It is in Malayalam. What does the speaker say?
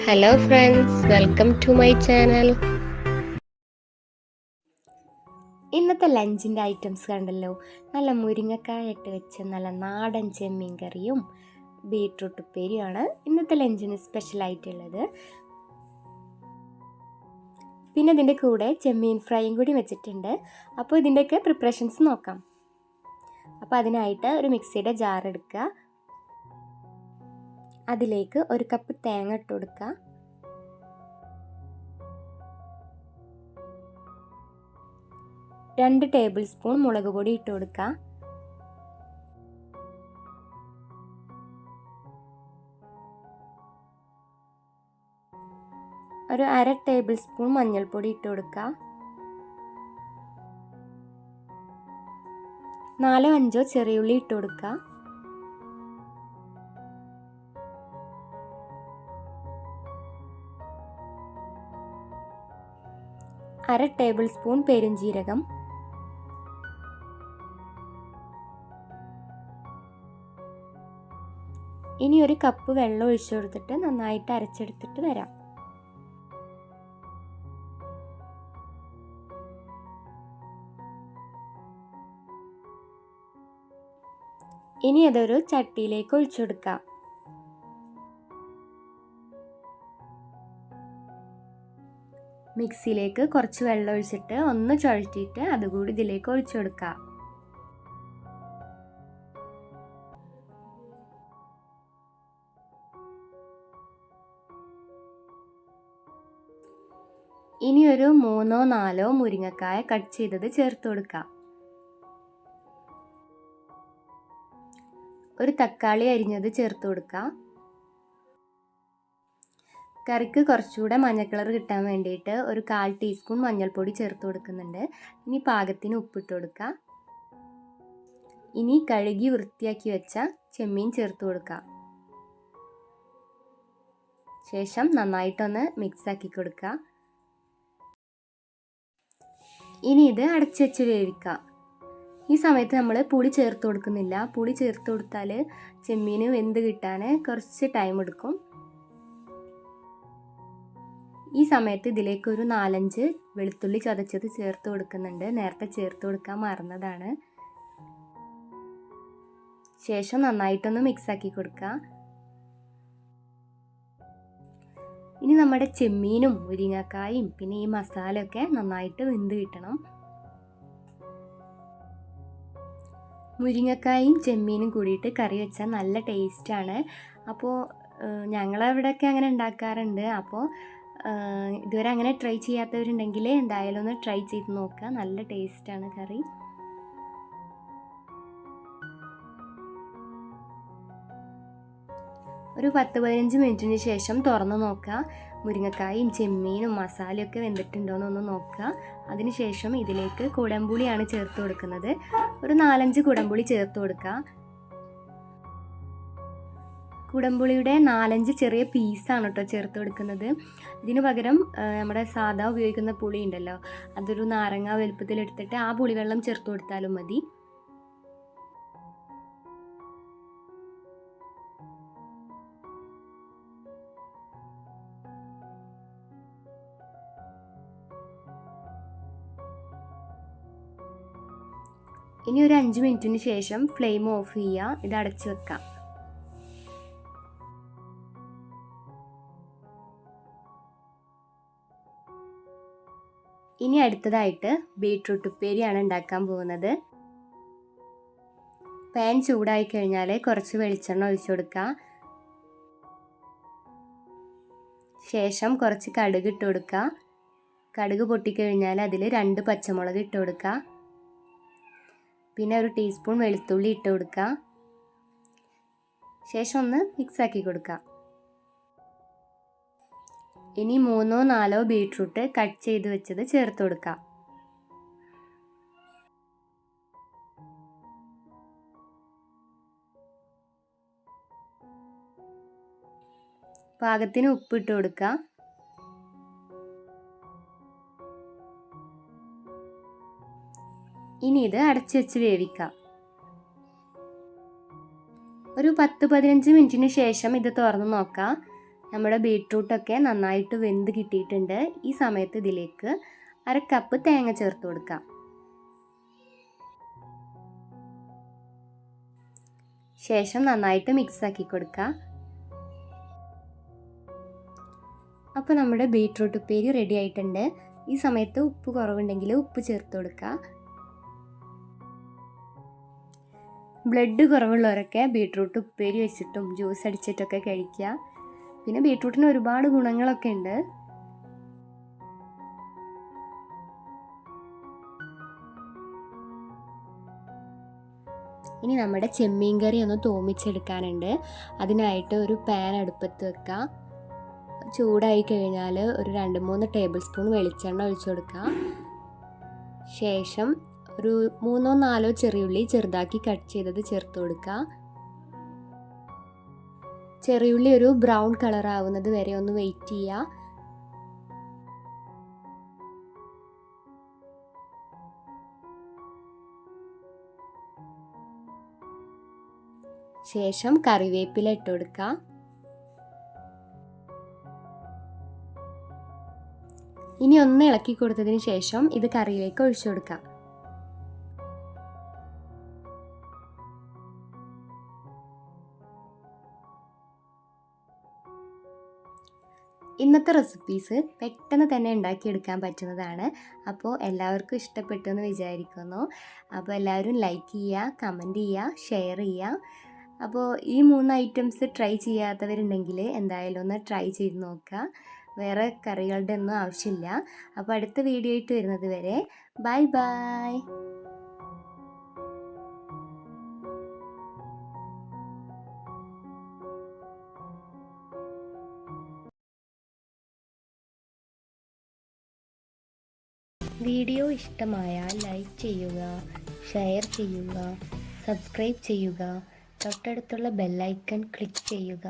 Hello friends, welcome to my channel. ഇന്നത്തെ ലഞ്ചിൻ്റെ ഐറ്റംസ് കണ്ടല്ലോ. നല്ല മുരിങ്ങക്കായ ഇട്ട് വെച്ച നല്ല നാടൻ ചെമ്മീൻ കറിയും ബീട്രൂട്ട് ഉപ്പേരിയുമാണ് ഇന്നത്തെ ലഞ്ചിന് സ്പെഷ്യലായിട്ടുള്ളത്. പിന്നെ ഇതിൻ്റെ കൂടെ ചെമ്മീൻ ഫ്രൈയും കൂടി വെച്ചിട്ടുണ്ട്. അപ്പോൾ ഇതിൻ്റെയൊക്കെ പ്രിപ്പറേഷൻസ് നോക്കാം. അപ്പോൾ അതിനായിട്ട് ഒരു മിക്സിയുടെ ജാർ എടുക്കുക. അതിലേക്ക് ഒരു കപ്പ് തേങ്ങ ഇട്ട് കൊടുക്കുക. 2 ടേബിൾ സ്പൂൺ മുളക് പൊടി ഇട്ട് കൊടുക്കുക. ഒരു 1/2 ടേബിൾ സ്പൂൺ മഞ്ഞൾപ്പൊടി ഇട്ട് കൊടുക്കുക. 4-5 ചെറിയുള്ളി ഇട്ട് കൊടുക്കുക. അര ടേബിൾ സ്പൂൺ പെരുംജീരകം, ഇനി ഒരു കപ്പ് വെള്ളം ഒഴിച്ചു കൊടുത്തിട്ട് നന്നായിട്ട് അരച്ചെടുത്തിട്ട് വരാം. ഇനി അതൊരു ചട്ടിയിലേക്ക് ഒഴിച്ചു കൊടുക്കാം. മിക്സിയിലേക്ക് കുറച്ച് വെള്ളം ഒഴിച്ചിട്ട് ഒന്ന് ചുഴറ്റിയിട്ട് അതുകൂടി ഇതിലേക്ക് ഒഴിച്ചു കൊടുക്കാം. ഇനി ഒരു 3-4 മുരിങ്ങക്കായ കട്ട് ചെയ്തത് ചേർത്ത് കൊടുക്കാം. ഒരു തക്കാളി അരിഞ്ഞത് ചേർത്ത് കൊടുക്കാം. കറിക്ക് കുറച്ചുകൂടെ മഞ്ഞ കളർ കിട്ടാൻ വേണ്ടിയിട്ട് ഒരു 1/4 ടീസ്പൂൺ മഞ്ഞൾപ്പൊടി ചേർത്ത് കൊടുക്കുന്നുണ്ട്. ഇനി പാകത്തിന് ഉപ്പിട്ട് കൊടുക്കുക. ഇനി കഴുകി വൃത്തിയാക്കി വെച്ച ചെമ്മീൻ ചേർത്ത് കൊടുക്കുക. ശേഷം നന്നായിട്ടൊന്ന് മിക്സാക്കി കൊടുക്കുക. ഇനി ഇത് അടച്ചു വെച്ച് വേവിക്കുക. ഈ സമയത്ത് നമ്മൾ പുളി ചേർത്ത് കൊടുക്കുന്നില്ല. പുളി ചേർത്ത് കൊടുത്താൽ ചെമ്മീന് വെന്ത് കിട്ടാൻ കുറച്ച് ടൈം എടുക്കും. ഈ സമയത്ത് ഇതിലേക്ക് ഒരു 4-5 വെളുത്തുള്ളി ചതച്ചത് ചേർത്ത് കൊടുക്കുന്നുണ്ട്. നേരത്തെ ചേർത്ത് കൊടുക്കാൻ മറന്നതാണ്. ശേഷം നന്നായിട്ടൊന്ന് മിക്സാക്കി കൊടുക്കുക. ഇനി നമ്മുടെ ചെമ്മീനും മുരിങ്ങക്കായും പിന്നെ ഈ മസാലയൊക്കെ നന്നായിട്ട് വെന്ത് കിട്ടണം. മുരിങ്ങക്കായും ചെമ്മീനും കൂടിയിട്ട് കറി വെച്ചാൽ നല്ല ടേസ്റ്റാണ്. അപ്പോൾ ഞങ്ങളവിടെയൊക്കെ അങ്ങനെ ഉണ്ടാക്കാറുണ്ട്. അപ്പോൾ ഇതുവരെ അങ്ങനെ ട്രൈ ചെയ്യാത്തവരുണ്ടെങ്കിൽ എന്തായാലും ഒന്ന് ട്രൈ ചെയ്ത് നോക്കുക. നല്ല ടേസ്റ്റാണ് കറി. ഒരു 10-15 മിനിറ്റിന് ശേഷം തുറന്ന് നോക്കുക. മുരിങ്ങക്കായും ചെമ്മീനും മസാലയൊക്കെ വെന്തിട്ടുണ്ടോയെന്നൊന്ന് നോക്കുക. അതിനുശേഷം ഇതിലേക്ക് കുടംപുളിയാണ് ചേർത്ത് കൊടുക്കുന്നത്. ഒരു 4-5 കുടംപുളി ചേർത്ത് കൊടുക്കുക. കുടംപുളിയുടെ 4-5 ചെറിയ പീസാണ് കേട്ടോ ചേർത്ത് കൊടുക്കുന്നത്. ഇതിന് പകരം നമ്മുടെ സാധാ ഉപയോഗിക്കുന്ന പുളി ഉണ്ടല്ലോ, അതൊരു നാരങ്ങ വലുപ്പത്തിലെടുത്തിട്ട് ആ പുളിവെള്ളം ചേർത്ത് കൊടുത്താലും മതി. ഇനി ഒരു 5 മിനിറ്റിന് ശേഷം ഫ്ലെയിം ഓഫ് ചെയ്യുക. ഇത് അടച്ചു വെക്കാം. ഇനി അടുത്തതായിട്ട് ബീട്രൂട്ട് ഉപ്പേരിയാണ് ഉണ്ടാക്കാൻ പോകുന്നത്. പാൻ ചൂടായി കഴിഞ്ഞാൽ കുറച്ച് വെളിച്ചെണ്ണ ഒഴിച്ചു കൊടുക്കുക. ശേഷം കുറച്ച് കടുക് ഇട്ട് കൊടുക്കുക. കടുക് പൊട്ടിക്കഴിഞ്ഞാൽ അതിൽ 2 പച്ചമുളക് ഇട്ട് കൊടുക്കുക. പിന്നെ ഒരു ടീസ്പൂൺ വെളുത്തുള്ളി ഇട്ട് കൊടുക്കുക. ശേഷം ഒന്ന് മിക്സാക്കി കൊടുക്കുക. ഇനി 3-4 ബീട്രൂട്ട് കട്ട് ചെയ്ത് വെച്ചത് ചേർത്ത് കൊടുക്കുക. പാകത്തിന് ഉപ്പിട്ട് കൊടുക്കുക. ഇനി ഇത് അടച്ചു വെച്ച് വേവിക്കാം. ഒരു 10-15 മിനിറ്റിന് ശേഷം ഇത് തുറന്ന് നോക്കാം. നമ്മുടെ ബീട്രൂട്ടൊക്കെ നന്നായിട്ട് വെന്ത് കിട്ടിയിട്ടുണ്ട്. ഈ സമയത്ത് ഇതിലേക്ക് 1/2 കപ്പ് തേങ്ങ ചേർത്ത് കൊടുക്കാം. ശേഷം നന്നായിട്ട് മിക്സാക്കി കൊടുക്കുക. അപ്പോൾ നമ്മുടെ ബീട്രൂട്ട് ഉപ്പേരി റെഡി ആയിട്ടുണ്ട്. ഈ സമയത്ത് ഉപ്പ് കുറവുണ്ടെങ്കിൽ ഉപ്പ് ചേർത്ത് കൊടുക്കുക. ബ്ലഡ് കുറവുള്ളവരൊക്കെ ബീട്രൂട്ട് ഉപ്പേരി വെച്ചിട്ടും ജ്യൂസ് അടിച്ചിട്ടൊക്കെ കഴിക്കുക. പിന്നെ ബീട്രൂട്ടിന് ഒരുപാട് ഗുണങ്ങളൊക്കെ ഉണ്ട്. ഇനി നമ്മുടെ ചെമ്മീൻ കറി ഒന്ന് തോമിച്ചെടുക്കാനുണ്ട്. അതിനായിട്ട് ഒരു പാൻ അടുപ്പത്ത് വെക്കുക. ചൂടായി കഴിഞ്ഞാൽ ഒരു 2-3 ടേബിൾ സ്പൂൺ വെളിച്ചെണ്ണ ഒഴിച്ചു കൊടുക്കുക. ശേഷം ഒരു 3-4 ചെറിയുള്ളി ചെറുതാക്കി കട്ട് ചെയ്തത് ചേർത്ത് കൊടുക്കുക. ചെറിയുള്ളി ഒരു ബ്രൗൺ കളർ ആവുന്നത് വരെ ഒന്ന് വെയിറ്റ് ചെയ്യുക. ശേഷം കറിവേപ്പില ഇട്ട് കൊടുക്കുക. ഇനി ഒന്ന് ഇളക്കി കൊടുത്തതിന് ശേഷം ഇത് കറിയിലേക്ക് ഒഴിച്ചു കൊടുക്കുക. ഇന്നത്തെ റെസിപ്പീസ് പെട്ടെന്ന് തന്നെ ഉണ്ടാക്കിയെടുക്കാൻ പറ്റുന്നതാണ്. അപ്പോൾ എല്ലാവർക്കും ഇഷ്ടപ്പെട്ടു എന്ന് വിചാരിക്കുന്നു. അപ്പോൾ എല്ലാവരും ലൈക്ക് ചെയ്യുക, കമൻറ്റ് ചെയ്യുക, ഷെയർ ചെയ്യുക. അപ്പോൾ ഈ 3 ഐറ്റംസ് ട്രൈ ചെയ്യാത്തവരുണ്ടെങ്കിൽ എന്തായാലും ഒന്ന് ട്രൈ ചെയ്ത് നോക്കുക. വേറെ കറികളുടെ ഒന്നും ആവശ്യമില്ല. അപ്പോൾ അടുത്ത വീഡിയോ ആയിട്ട് വരുന്നത് വരെ ബൈ ബൈ. വീഡിയോ ഇഷ്ടമായാൽ ലൈക്ക് ചെയ്യുക, ഷെയർ ചെയ്യുക, സബ്സ്ക്രൈബ് ചെയ്യുക, തൊട്ടടുത്തുള്ള ബെല്ലൈക്കൺ ക്ലിക്ക് ചെയ്യുക.